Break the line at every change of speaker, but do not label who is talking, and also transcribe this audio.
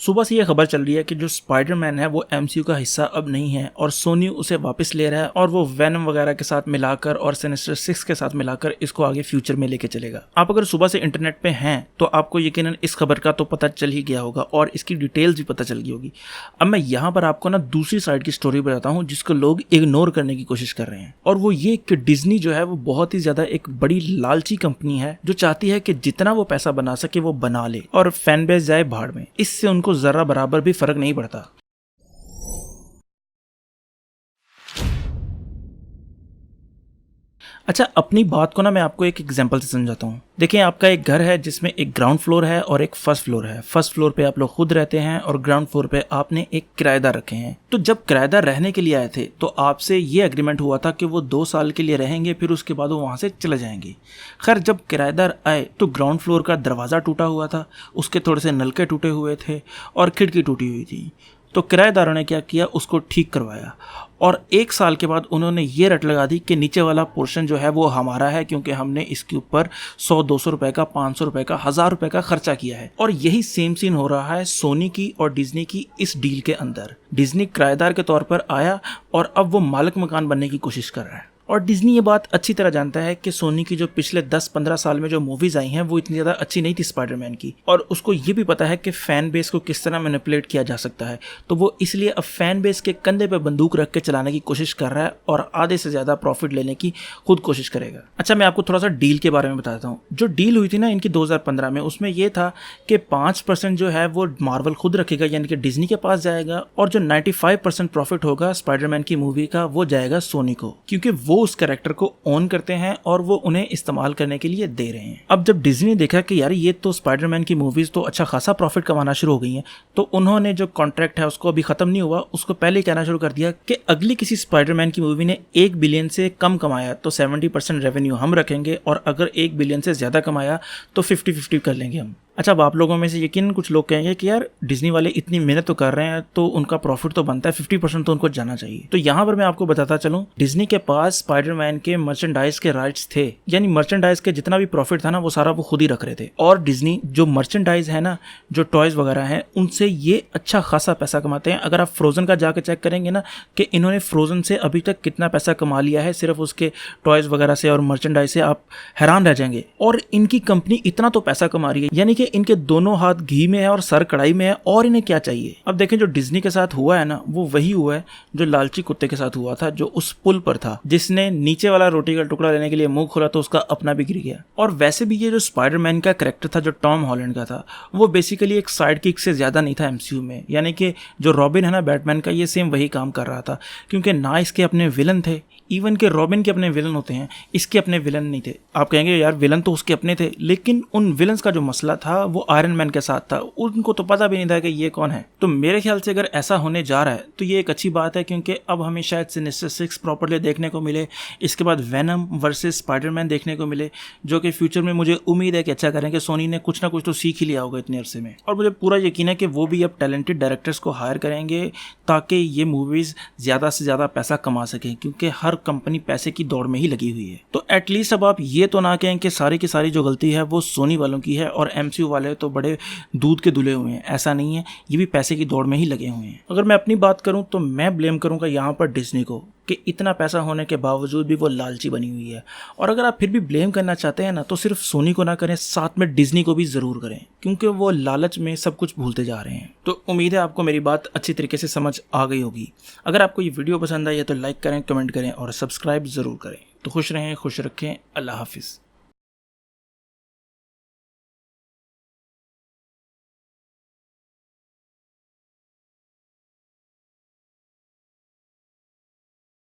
सुबह से ये खबर चल रही है कि जो स्पाइडरमैन है वो एमसीयू का हिस्सा अब नहीं है और सोनी उसे वापस ले रहा है और वो वेनम वगैरह के साथ मिलाकर और सिनिस्टर 6 के साथ मिलाकर इसको आगे फ्यूचर में लेके चलेगा। आप अगर सुबह से इंटरनेट पे हैं तो आपको यकीनन इस खबर का तो पता चल ही गया होगा और इसकी डिटेल्स भी पता चल गई होगी। अब मैं यहाँ पर आपको ना दूसरी साइड की स्टोरी बताता हूँ जिसको लोग इग्नोर करने की कोशिश कर रहे हैं, और वो ये कि डिज्नी जो है वो बहुत ही ज्यादा एक बड़ी लालची कंपनी है जो चाहती है कि जितना वो पैसा बना सके वो बना ले और फैन बेस जाए भाड़ में। इससे उनको जरा बराबर भी फर्क नहीं पड़ता। अच्छा, अपनी बात को ना मैं आपको एक एग्जांपल से समझाता हूँ। देखिए, आपका एक घर है जिसमें एक ग्राउंड फ्लोर है और एक फर्स्ट फ्लोर है। फर्स्ट फ्लोर पे आप लोग खुद रहते हैं और ग्राउंड फ्लोर पे आपने एक किराएदार रखे हैं। तो जब किराएदार रहने के लिए आए थे तो आपसे ये एग्रीमेंट हुआ था कि वो 2 साल के लिए रहेंगे, फिर उसके बाद वो वहाँ से चले जाएंगे। खैर, जब किराएदार आए तो ग्राउंड फ्लोर का दरवाज़ा टूटा हुआ था, उसके थोड़े से नलके टूटे हुए थे और खिड़की टूटी हुई थी। तो किराएदारों ने क्या किया, उसको ठीक करवाया और 1 साल के बाद उन्होंने ये रट लगा दी कि नीचे वाला पोर्शन जो है वो हमारा है, क्योंकि हमने इसके ऊपर 100-200 रुपए का, 500 रुपए का, 1000 रुपए का खर्चा किया है। और यही सेम सीन हो रहा है सोनी की और डिज्नी की इस डील के अंदर। डिज्नी किराएदार के तौर पर आया और अब वो मालिक मकान बनने की कोशिश कर रहा है। और डिज्नी ये बात अच्छी तरह जानता है कि सोनी की जो पिछले 10-15 साल में जो मूवीज आई हैं वो इतनी ज़्यादा अच्छी नहीं थी स्पाइडरमैन की, और उसको ये भी पता है कि फैन बेस को किस तरह मैनिपुलेट किया जा सकता है। तो वो इसलिए अब फैन बेस के कंधे पे बंदूक रख के चलाने की कोशिश कर रहा है और आधे से ज़्यादा प्रॉफिट लेने की खुद कोशिश करेगा। अच्छा, मैं आपको थोड़ा सा डील के बारे में बताता हूँ। जो डील हुई थी ना इनकी 2015 में, उसमें यह था कि 5% जो है वो मार्वल खुद रखेगा, यानी कि डिज्नी के पास जाएगा, और जो 95% प्रॉफिट होगा स्पाइडरमैन की मूवी का वो जाएगा सोनी को, क्योंकि वो उस कैरेक्टर को ओन करते हैं और वो उन्हें इस्तेमाल करने के लिए दे रहे हैं। अब जब डिज्नी ने देखा कि यार ये तो स्पाइडरमैन की मूवीज तो अच्छा खासा प्रॉफिट कमाना शुरू हो गई हैं, तो उन्होंने जो कॉन्ट्रैक्ट है उसको अभी खत्म नहीं हुआ, उसको पहले ही कहना शुरू कर दिया कि अगली किसी स्पाइडरमैन की मूवी ने 1 बिलियन से कम कमाया तो 70% रेवेन्यू हम रखेंगे, और अगर 1 बिलियन से ज्यादा कमाया तो 50-50 कर लेंगे हम। अच्छा, अब आप लोगों में से यकीन कुछ लोग कहेंगे कि यार डिज्नी वाले इतनी मेहनत तो कर रहे हैं तो उनका प्रॉफिट तो बनता है, 50% तो उनको जाना चाहिए। तो यहाँ पर मैं आपको बताता चलूं, डिज्नी के पास स्पाइडरमैन के मर्चेंडाइज के राइट्स थे, यानी मर्चेंडाइज के जितना भी प्रॉफिट था ना वो सारा वो खुद ही रख रहे थे। और डिज्नी जो मर्चेंडाइज है ना, जो टॉयज वगैरह हैं, उनसे ये अच्छा खासा पैसा कमाते हैं। अगर आप फ्रोजन का जाकर चेक करेंगे ना कि इन्होंने फ्रोजन से अभी तक कितना पैसा कमा लिया है सिर्फ उसके टॉयज वगैरह से और मर्चेंडाइज से, आप हैरान रह जाएंगे। और इनकी कंपनी इतना तो पैसा कमा रही है, यानी कि इनके दोनों हाथ घी में है और सर कढ़ाई में है, और इन्हें क्या चाहिए। अब देखें, जो डिज्नी के साथ हुआ है ना वो वही हुआ है जो लालची कुत्ते के साथ हुआ था, जो उस पुल पर था, जिसने नीचे वाला रोटी का टुकड़ा लेने के लिए मुंह खोला तो उसका अपना भी गिर गया। और वैसे भी ये जो स्पाइडरमैन का कैरेक्टर था जो टॉम हॉलैंड का था, वो बेसिकली एक साइड किक से ज्यादा नहीं था एमसीयू में, यानी कि जो रॉबिन है ना बैटमैन का, ये सेम वही काम कर रहा था, क्योंकि ना इसके अपने विलन थे, इवन के रॉबिन के अपने विलन होते हैं, इसके अपने विलन नहीं थे। आप कहेंगे यार विलन तो उसके अपने थे, लेकिन उन विलन्स का जो मसला था वो आयरन मैन के साथ था, उनको तो पता भी नहीं था कि ये कौन है। तो मेरे ख्याल से अगर ऐसा होने जा रहा है तो ये एक अच्छी बात है, क्योंकि अब हमें शायद सिनिस्टर 6 प्रॉपर्ली देखने को मिले, इसके बाद वेनम वर्सेस स्पाइडरमैन देखने को मिले, जो कि फ्यूचर में मुझे उम्मीद है कि अच्छा करेंगे। सोनी ने कुछ ना कुछ तो सीख ही लिया होगा इतने अरसे में, और मुझे पूरा यकीन है कि वो भी अब टैलेंटेड डायरेक्टर्स को हायर करेंगे ताकि ये मूवीज ज्यादा से ज्यादा पैसा कमा सकें, क्योंकि हर कंपनी पैसे की दौड़ में ही लगी हुई है। तो एटलीस्ट अब आप ये तो ना कहें कि सारी की सारी जो गलती है वो सोनी वालों की है और एमसीयू वाले तो बड़े दूध के धुले हुए हैं। ऐसा नहीं है, ये भी पैसे की दौड़ में ही लगे हुए हैं। अगर मैं अपनी बात करूं तो मैं ब्लेम करूंगा यहाँ पर डिज्नी को, कि इतना पैसा होने के बावजूद भी वो लालची बनी हुई है। और अगर आप फिर भी ब्लेम करना चाहते हैं ना तो सिर्फ सोनी को ना करें, साथ में डिज्नी को भी जरूर करें, क्योंकि वो लालच में सब कुछ भूलते जा रहे हैं। तो उम्मीद है आपको मेरी बात अच्छी तरीके से समझ आ गई होगी। अगर आपको ये वीडियो पसंद आई है तो लाइक करें, कमेंट करें और सब्सक्राइब जरूर करें। तो खुश रहें, खुश रखें। अल्लाह हाफिज़।